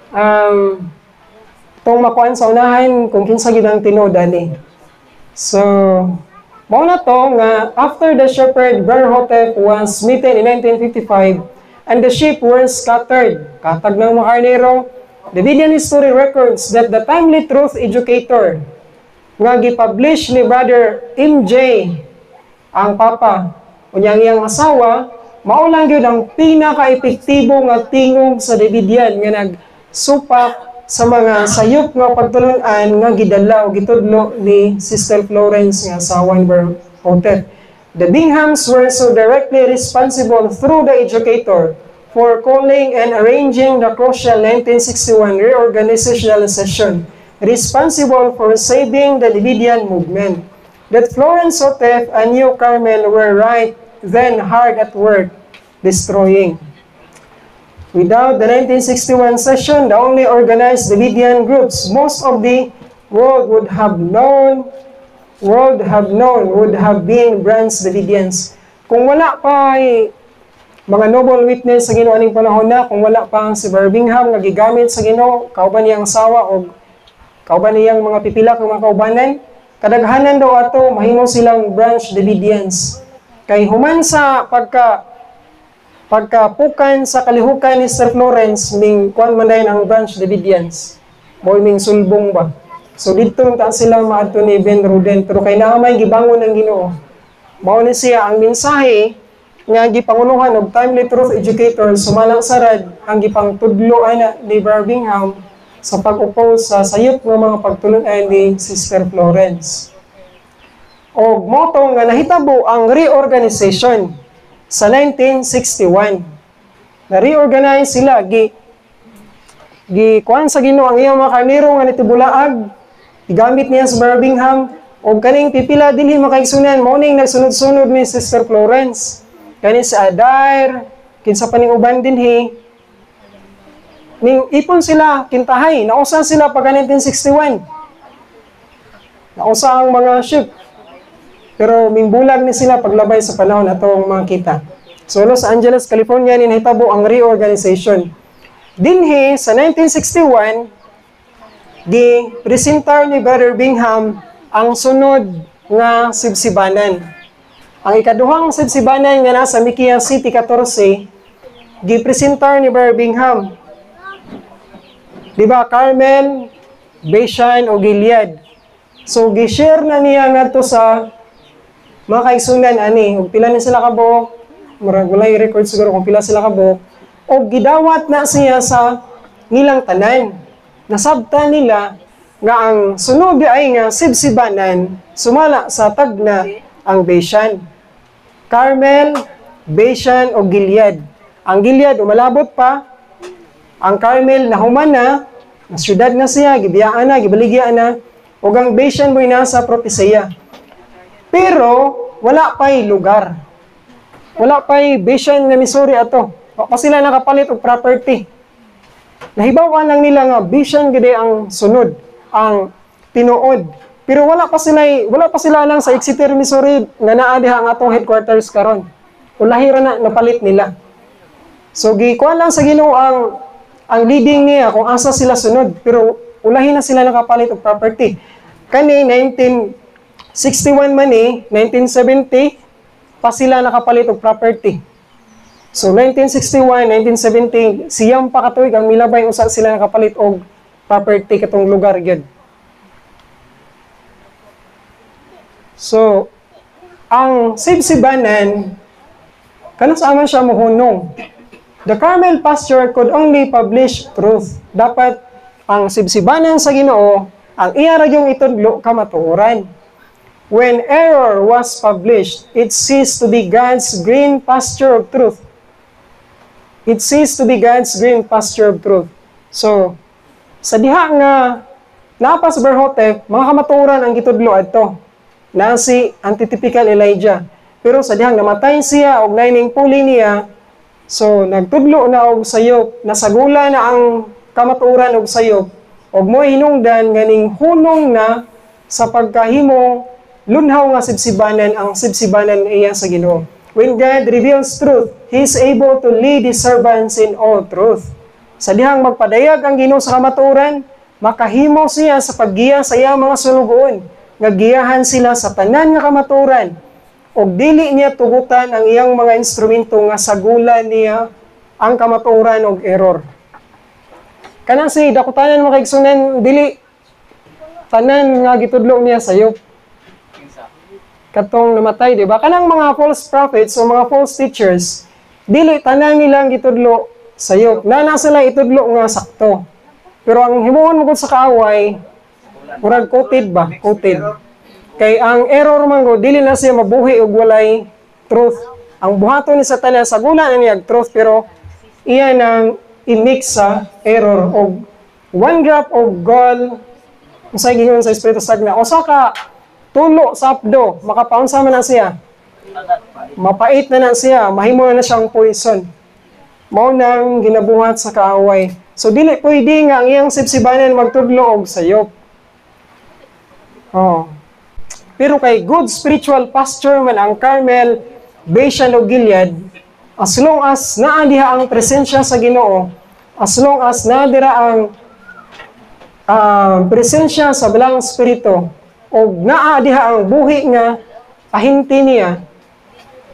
itong makuan sa unahan kung kinsa gid ang tinuod ani. So, mao na to nga after the shepherd Berhotep was smitten in 1955 and the sheep were scattered, katag ng mga karnero, the Vidian history records that the timely truth educator nga gipublish ni Brother MJ ang papa unyang iyang asawa mao lang gyud ang pinaka-epektibo nga tingog sa Davidian nga nagsupak sa mga sayop nga pagtulon-an nga gidala o gitudlo ni Sister Florence nga asawa ni Berhotep. The Binghams were so directly responsible through the educator for calling and arranging the crucial 1961 reorganizational session, responsible for saving the Davidian movement. That Florence Hotep and New Carmel were right then hard at work destroying. Without the 1961 session, the only organized Davidian groups most of the world would have been Branch Davidians. Kung wala pa mga noble witness sa Ginoo aning panahon na, kung wala pa si Brother Bingham nga gigamit sa Ginoo, kauban niyang sawa o kauban niyang mga pipila kang mga kaubanan, kadaghanan daw ato mahimo silang Branch Davidians. Kay human sa pagkapukan sa kalihukan ni Sir Florence, ming kuan man dayon ang Branch Davidians. Mo'y ming sulbong ba. So dito ta sila maadto ni Ben Ruden, pero kay naamay gibangon ng Ginoo. Mao ni siya ang mensahe nga gipanguluhan og timely truth educator sumalang sarad ang gipangtudlo ana ni Brother Bingham sa pag-oppose sa sayop ng mga pagtulon-an ni Sister Florence. Og moto nga nahitabo ang reorganization sa 1961. Na-reorganize sila, kuan sa Ginoo ang iyang mga karnero nga nitibulaag, igamit niya sa Brother Bingham, o kaning pipila dili makaigsunan, mao ning nagsunod-sunod ni Sister Florence. Kani sa Adair, kinsa pa ning uban dinhi, ning ipon sila, kintahay, nausa sila pagka 1961. Nausa ang mga ship. Pero mingbulag ni sila paglabay sa panahon atong mga kita. So Los Angeles, California, ninahitabo ang reorganization. Dinhi sa 1961, gi-presentar ni Brother Bingham ang sunod nga sibsibanan. Ang ikaduhang sibsibanan nga nasa Mikia City 14, gi-presentar ni Brother Bingham. Diba, Carmel, Bashan o Gilead. So gi-share na niya ngadto sa mga kaigsunan ani, ug pila ni sila kabuok, murag walay record siguro kung pila sila kabuok, og gidawat na siya sa nilang tanan. Nasabtan nila nga ang sunod ay nga sibsibanan sumala sa tagna ang Bashan. Carmel, Bashan o Gilead. Ang Gilead umalabot pa, ang Carmel nahuman na syudad na siya, gibiyaan na, gibaligyan na, ug ang Bashan mo'y nasa propesya. Pero, wala pa'y lugar. Wala pa'y Bashan na Missouri ato. Pa sila nakapalit og property. Nahibawan lang nila nga Bashan gid ang sunod, ang tinuod. Pero wala pa sila nang sa Exeter, Missouri nga naa diha ang atong headquarters karon. Ulahira na napalit nila. So gikuan lang sa Ginoo ang leading niya kung asa sila sunod, pero ulahi na sila nakapalit og property. Kani 1961 man 1970 pa sila nakapalit og property. So 1961, 1970 siyang pa katuig ang milabay usa sila nakapalit og property katong lugar gyud. So ang sibsibanan kana sa man siya mohunong. The Carmel pastor could only publish truth. Dapat ang sibsibanan sa Ginoo ang iya ra gyung itudlo ka matuoran. When error was published, it ceased to be God's green pasture of truth. It ceased to be God's green pasture of truth. So, sa diha nga napas Berhotep, mga kamaturan ang gitudlo adto na si antitypical Elijah. Pero sa dihang namatay siya og naining puli niya, so nagtudlo na og sayop, nasagula na ang kamaturan og sayop, og mo hinungdan ganing hunong na sa pagkahimo lunhaw nga sibsibanan ang sibsibanan iya sa Ginoo. When God reveals truth, He is able to lead His servants in all truth. Sa dihang magpadayag ang Ginoo sa kamaturan, makahimo siya sa paggiya sa iyang mga sulugoon, nga giyahan sila sa tanan nga kamaturan, og dili niya tugutan ang iyang mga instrumento nga sagulan niya ang kamaturan og error. Kanang si dakutanan mo kay igsunan, dili tanan nga gitudlo niya sayop. Katong namatay, di ba? Kanang mga false prophets o mga false teachers, dili tanan nilang gitudlo sayop. Na sila itudlo nga sakto. Pero ang himuon mo sa kaaway, murag quoted ba? Quoted. Kay ang error man go, dili na siya mabuhi og walay truth. Ang buhaton ni Satanas, saguna na niya truth, pero iya nang i-mix sa error. Og one drop of gall, usay gingon sa Espiritu Sagna, o saka tulo sa apdo, makapaunsa man na siya. Mapait na siya, mahimo na siyang poison. Mao nang ginabuhat sa kaaway. So dili pwede nga ang iyang sibsibanan magtudlo og sayop. Oh. Pero kay good spiritual pasture man ang Carmel, Bashan o Gilead, as long as naa diha ang presensya sa Ginoo, as long as naa dira ang presensya sa Balang Espiritu, o naa diha ang buhi nga pahinti niya,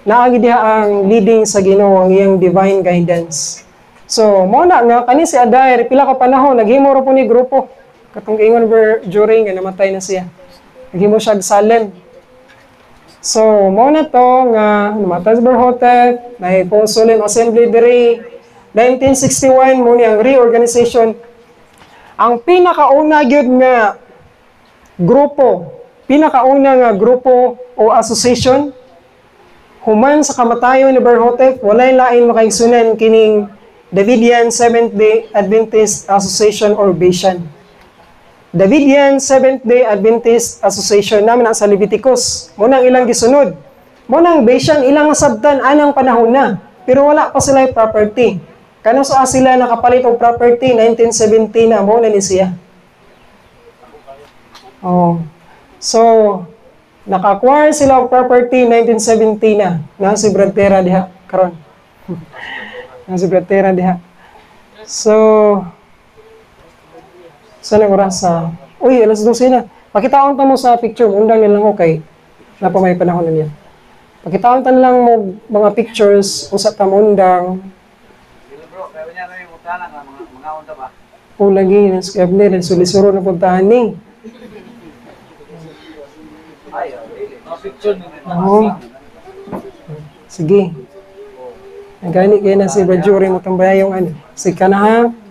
naa diha ang leading sa Ginoo, ang iyang divine guidance. So, mo na nga kani si Adair pila ka panahon naghimo ra po ni grupo katong ingon during nga namatay na siya. Naghimo siya Salem. So, mo na to nga namatay si Berhotep, na Paul Solemn Assembly diri 1961 mo ni ang reorganization. Ang pinakauna gyud nga grupo, pinakauna nga grupo o association human sa kamatayon ni Berhotep, walay lain makaigsunan kining Davidian Seventh-day Adventist Association or Bashan. Davidian Seventh-day Adventist Association naman sa Leviticus. Muna ang ilang gisunod. Muna ang Bashan ilang sabtan anang panahon na. Pero wala pa sila property. Kano sa sila nakapalit og property 1970 na mo na ni siya. Oh. So, naka-acquire sila og property 1970 na si Bradtera diha karon. Na si Bradtera diha. So, sana orasa. Uy, alas 12 na. Pakitaon ta mo sa picture, undang nilang ko kay napamay panahon na niya. Pakitaon ta lang mo mga pictures usa ta mo undang. Bro, kaya niya na yung mutana nga mga onda ba? O lagi na skabner sulisuro na puntahan ni. Ay, really. Mga picture ni Oo. Sige. Nagani kayo na si Bradjury mo tambaya yung ano. Si Kanaha.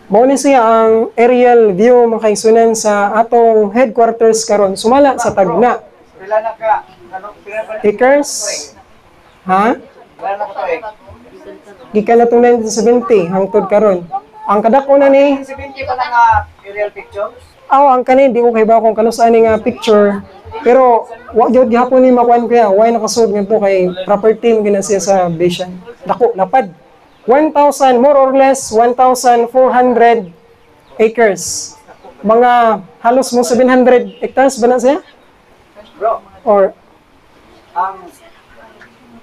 Mao ni siya ang aerial view makaigsunan sa atong headquarters karon sumala sa Tagna. Pila na ka? Ano? Acres? Ha? Wala na ko to eh. Gikan na itong 1970 hangtod karon. Ang kadako na ni, 70 pa lang nga aerial picture? ang kanin di ko kay ba kung kano saan nga picture. Pero wa gyud gihapon ni makuan kaya why nakasud ngadto kay property mo gina siya sa Bashan. Dako lapad. 1,000 more or less 1,400 acres. Mga halos mo 700 hectares ba na siya? Bro, Or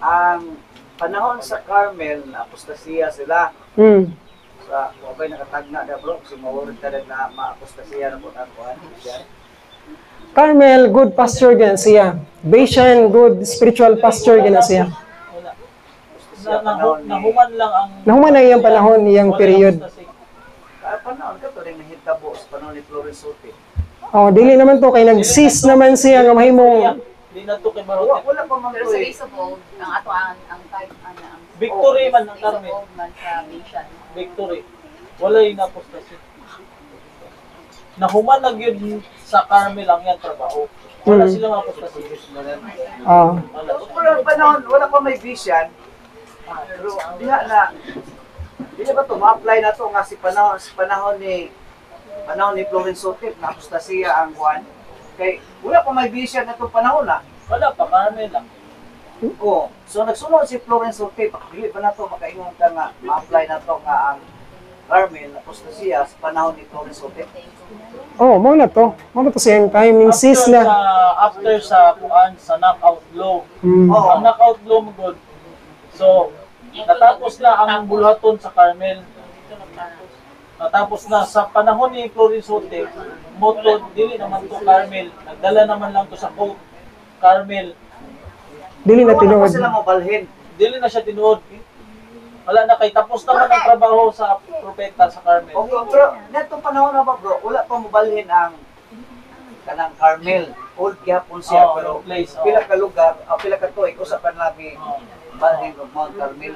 ang panahon sa Carmel na apostasiya sila. Sa wabay nakatagna na bro, kasi mawarid ka na ma-apostasiya na po na kuhan. Carmel, good pasture gina siya. Bashan, good spiritual pasture gina siya. Nahuman lang ang Nahuman na iyang panahon, iyang period. Kaya panahon ka to rin nahitabo sa panahon ni Flores Sote. Oh, dili naman to kay nag-cease naman siya nga mahimong di na to kay Wala Marote. pa man Pero to sa eh. Race of Old, ang ato ang type ang Victory man ng Race of Carmel. Old man sa Bashan. victory. Wala yung apostasy. Nahuman lang yun sa Carmel ang yan trabaho. Wala silang apostasy. Ah. Pero panahon, wala pa may vision. Pero diha na, di ba ito, ma-apply na ito nga si panahon ni Florence Sotip na apostasiya ang Juan. Kay wala pa may vision na itong panahon na. Wala pa, Carmel lang. Oh, so nagsunod si Florence Sotip, dili pa na ito makaingon ka nga ma-apply na ito nga ang Carmel apostasiya sa panahon ni Florence Sotip. Oh, mo na to. Mo na to siyang timing sis na. After sa kuan sa knockout law. Oh, Ang knockout law mo god. So, natapos na ang buluhaton sa Carmel. Natapos na sa panahon ni Florence Sotip, moto dili naman to Carmel. Nagdala naman lang to sa court Carmel. Dili na wala pa tinuod. sila mabalhin. Dili na siya tinuod. Wala na kay tapos naman ang trabaho sa propeta sa Carmel. Okay, pero netong panahon na ba bro, wala pa mabalhin ang kanang Carmel. Old gyapon siya, Oh, pero place, oh. pila ka lugar, pila ka tuig, usa pa lagi balhin of Mount Carmel.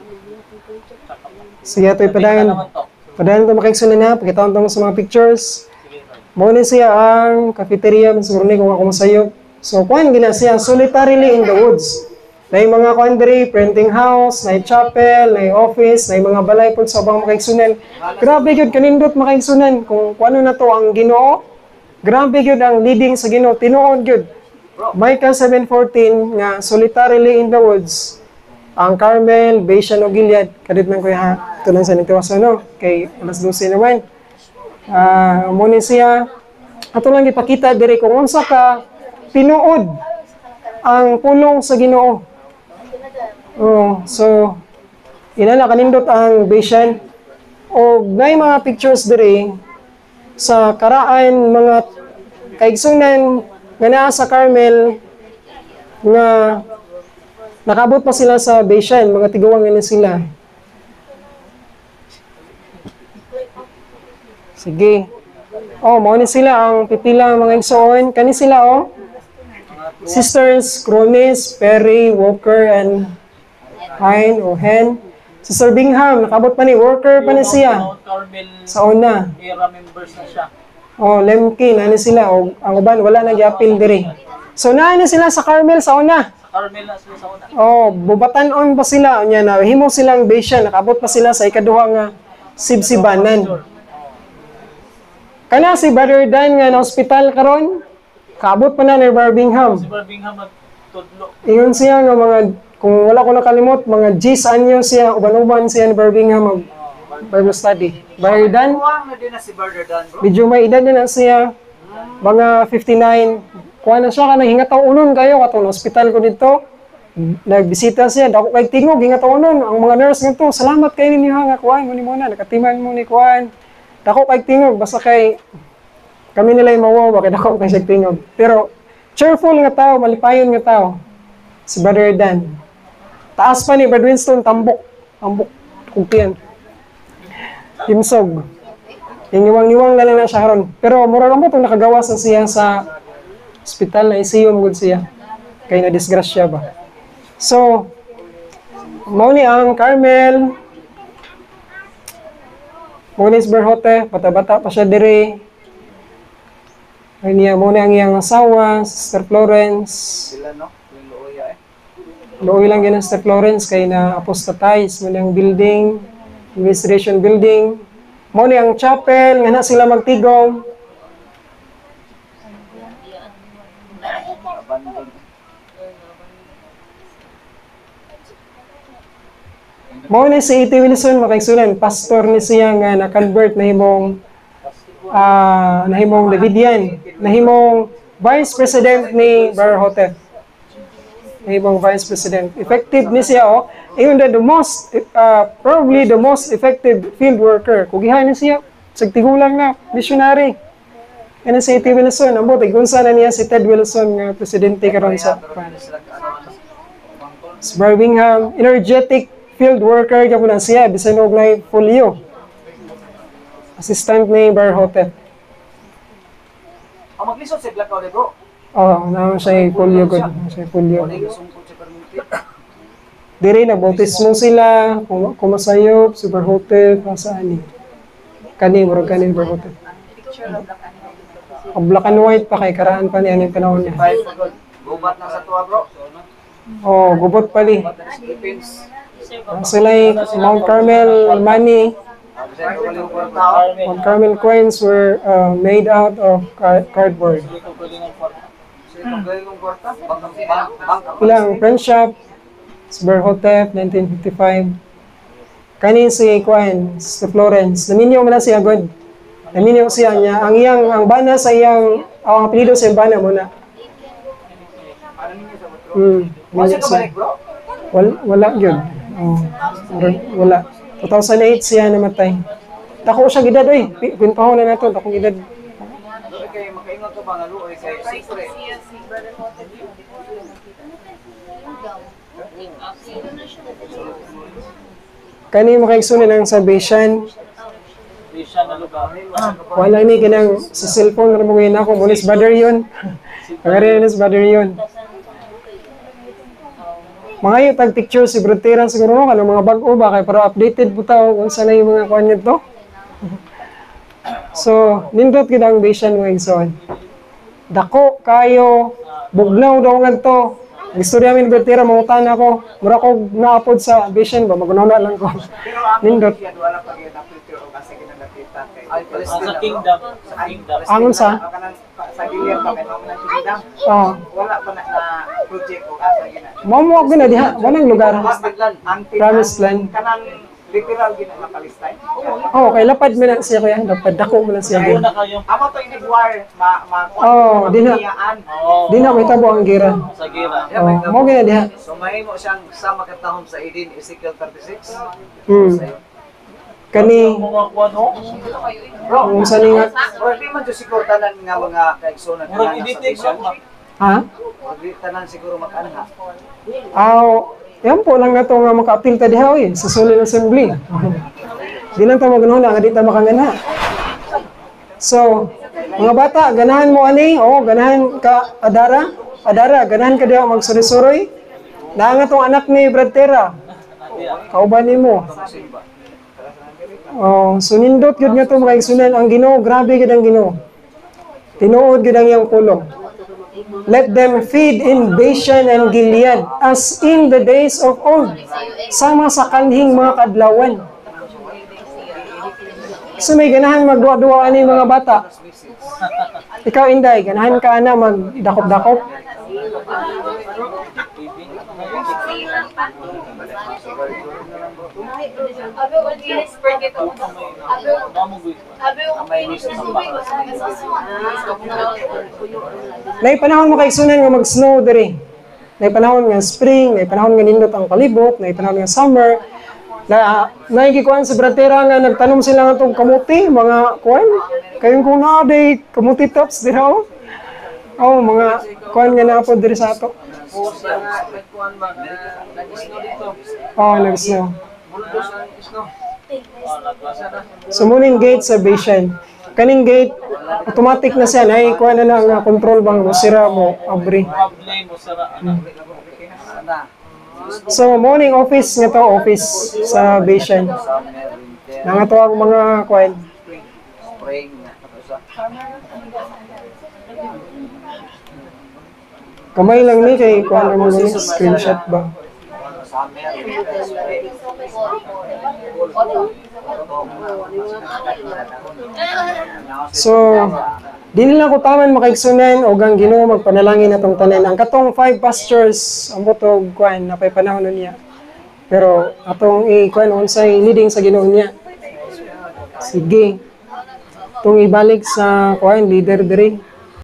Siya to'y Padayon padayon. naman to. Padayon to makiksunan na. Pakitaon to sa mga pictures. Sige, bro. Mo ni siya ang cafeteria. Siguro ni kung ako masayop. So, kuhan gina siya solitarily in the woods. Na yung mga quandary, printing house, na yung chapel, na yung office, na yung mga balay po sa bang makiksunan. Grabe yun, kanindot makiksunan. Kung ano na to ang Ginoo, grabe yun ang leading sa Ginoo. Tinuod yun. Micah 7:14 nga solitarily in the woods. Ang Carmel, Bashan o Gilead, kadit man ko ha. Ito lang sa nitiwaso, no? Kay alas 12 naman. Muna siya, ato lang ipakita diri kung unsa ka tinuod ang pulong sa Ginoo. Oh, so ina na kanindot ang Bashan o may mga pictures diri sa karaan mga kaigsunan nga naa sa Carmel nga nakabot pa sila sa Bashan, mga tiguang na sila. Sige. Oh, mao ni sila ang pipila mga igsoon. Kani sila oh. Sisters Cronis, Perry, Walker, and Hein o Hen. Sister Bingham, nakabot pa ni Walker pa ni siya. Mount Carmel Sa una. era members na siya. Oh, Lemke, nani sila. O, ang uban, wala na gyapil diri. So, nani sila sa Carmel sa una. Carmel na sila sa una. Oh, bubatan-on pa sila. Nya na, himo silang Bashan. Nakabot pa sila sa ikaduha nga Sibsibanan. Kana si Brother Dan nga na ospital karon, kaabot pa na ni Birmingham. Si Birmingham nagtudlo. Ingon siya nga mga, kung wala ko nakalimot, mga G's anyo siya, uban-uban siya ni Birmingham mag Bible study. Brother Dan, Kuwang na din na si Brother Dan, bro. medyo may edad na siya, mga 59. Kuha na siya ka nang hingataw unon kayo, katong hospital ko dito. Nagbisita siya, dako kay tingog, hingataw unon. Ang mga nurse nga to, salamat kayo ninyo ha, nga kuhan mo ni muna, nakatiman mo ni kuhan. Dako kay tingog, basta kay kami nila yung mawawa, kaya dako kay siya tingog. Pero cheerful nga tao, malipayon nga tao. Si Brother Dan. Taas pa ni Brother Winston, tambok kupian. Timsog. Niwang-niwang na lang na siya karon. Pero mura mo itong nakagawas na siya sa hospital na ICU mo siya. Kaya na-disgrasya ba. So, mao ni ang Carmel. Mao ni Berhote, bata-bata pa siya diri. Ay niya, mao ni ang iyang asawa, Sister Florence. Sila, no? Yung Looya, Looy lang yun ang Sister Florence kay na-apostatize mo ng building, administration building. Mo ni ang chapel, nga na sila magtigom. Abandon. Mo ni si E.T. Wilson, makaigsunan, pastor ni siya nga na-convert na himong Davidian, na himong vice president ni Berhote. Na himong vice president. Effective ni siya, oh. Even the most, probably the most effective field worker. Kugihan ni siya, sagtigulang na, missionary. Yan si E.T. Wilson, ang buti, kung saan na niya si Ted Wilson, nga presidente karon sa Birmingham, energetic field worker ka po na siya, bisan og na folio. Assistant ni Berhote. Ang maglisod si Black Olive, bro. Oh, naman siya folio good. Siya folio. Ano yung sungkot si Permunti? Dire nabautismo sila, kumasayop, super hotel, saan ni. Kani, murag kani super hotel. Ang black and white pa kay karaan pa niya yung panahon niya. Five pagod. Gubat na sa tuwa bro. Oh, gubot pali. Philippines. Sila Mount Carmel money, Mount Carmel coins were made out of cardboard. Ilang French shop, Berhotep, 1955. Kanin si Kwan, si Florence. Naminyo man na siya God. Naminyo siya niya. Ang bana sa iyang, ang apelido sa iyang bana muna. Kasi ka balik bro? Wala yun. Oh, wala. 2008 siya namatay. Dako siya gidad oy. Pinpahon na nato dako gidad. Kay makaingon ka ba nga luoy kay siyempre. Kani makaigsunan ang salvation. Wala ni kanang sa cellphone ra mo gyud ako mulis brother yon. Pagarinis brother yon. Mga yung tag picture si Broteran siguro no kanang mga bag-o ba kay para updated po tao kung saan yung mga kuan nito. So, nindot gid ang vision mo igsoon. Dako kayo bugnaw daw ngadto. Istorya min Broteran mangutan ako. Mura ko naapod sa vision ba magunawna lang ko. Pero ang Nindot. wala pa gyud na picture o kasi kinakita kay Sa kingdom. Angon sa? Sa Gillian pa kay mga kingdom. Oh. Wala pa na project o asa gina. Mamo gina diha, wanang lugar. Promised land. Kanang literal gina na Palestine. Oh, kay lapad man na siya kaya lapad dako man na siya. Una kayo Amo to ini war Oh, di na. Di na may tabo ang gira. sa gira. Oh, mo gina diha. So mahimo siyang sa makatahom sa Eden Ezekiel 36. Kani Mga kuwan ho. Bro, kung saan nga or di man to siguro tanan nga mga kaigsonan Murag editing sa ha? Or di tanan siguro makanha. Yan po lang na ito nga maka-appeal ta diha oy sa Solid Assembly. Di lang ta maganuna nga di ta makangana. So, mga bata, ganahan mo ani, ganahan ka adara, ganahan ka diha magsuri-suroy. Na nga tong anak ni Brad Terra. Kauban nimo. So nindot gyud nga to makaigsunan ang Ginoo, grabe gyud ang Ginoo. Tinuod gyud ang iyang pulong. Let them feed in Bashan and Gilead as in the days of old. Sama sa kanhing mga kadlawan. So may ganahan magduwa-duwa ani mga bata. Ikaw Inday, ganahan ka ana magdakop-dakop. Nay panahon mo kay sunan nga mag-snow diri. Nay panahon nga spring, nay panahon nga nindot ang palibot, nay panahon nga summer. Naigikuan sa Bratera nga nagtanom sila nga itong kamuti, mga kuan. Kayong kung day kamuti tops dira o. Mga kuan nga naapod diri sa ato. Nag-snow. So muning gate sa Bashan. Kaning gate, automatic na siya. Ay, kuha na lang nga control bang musira mo, abri. So, morning office nga to, office sa Bashan. Nga to ang mga kuwan. Kamay lang ni kay kuha na mo ni screenshot ba. So, di nila ko taman makaigsunan o gang Ginoo magpanalangin atong tanan. Ang katong 5 pastors ang butog kuan napay panahon niya. Pero atong kuan unsay leading sa Ginoo niya. Sige. Tung ibalik sa kuan leader diri.